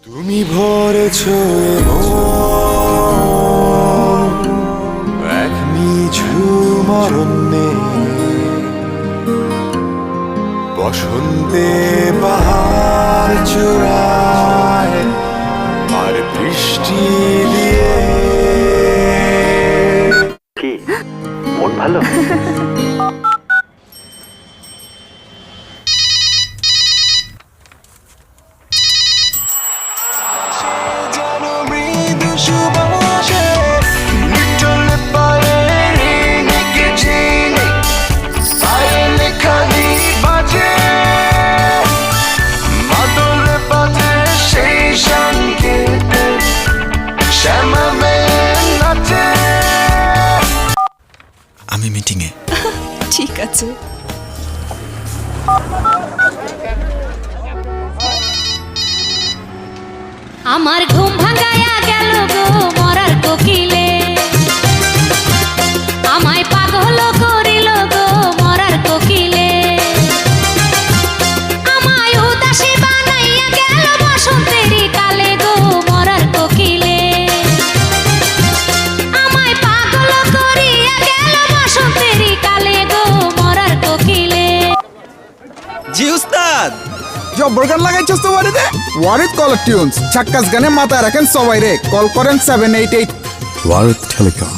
তুমি ভরেছো এক নিঝুম অরণ্যে, বসন্তে বাহার চূড়ায় আর বৃষ্টি দিয়ে। কি মন ভালো? আমি মিটিংয়ে। ঠিক আছে। আমার ঘুম ভাঙায়া গেল গো মরার কোকিলে, আমায় পাগল করিল গো মরার কোকিলে, আমায় উদাসী বানাইয়া গেল বসন্তেরই কালে গো মরার কোকিলে, আমায় পাগল করিয়া গেল বসন্তেরই কালে গো মরার কোকিলে। জি উস্তাদ, জব্বর গান লাগাইছস তো ওয়ারিদে? ওয়ারিদ কলার টিউনস ঝাক্কাস গানে মাথায় রাখেন সবাই রে। কল করেন 788 ওয়ারিদ টেলিকম।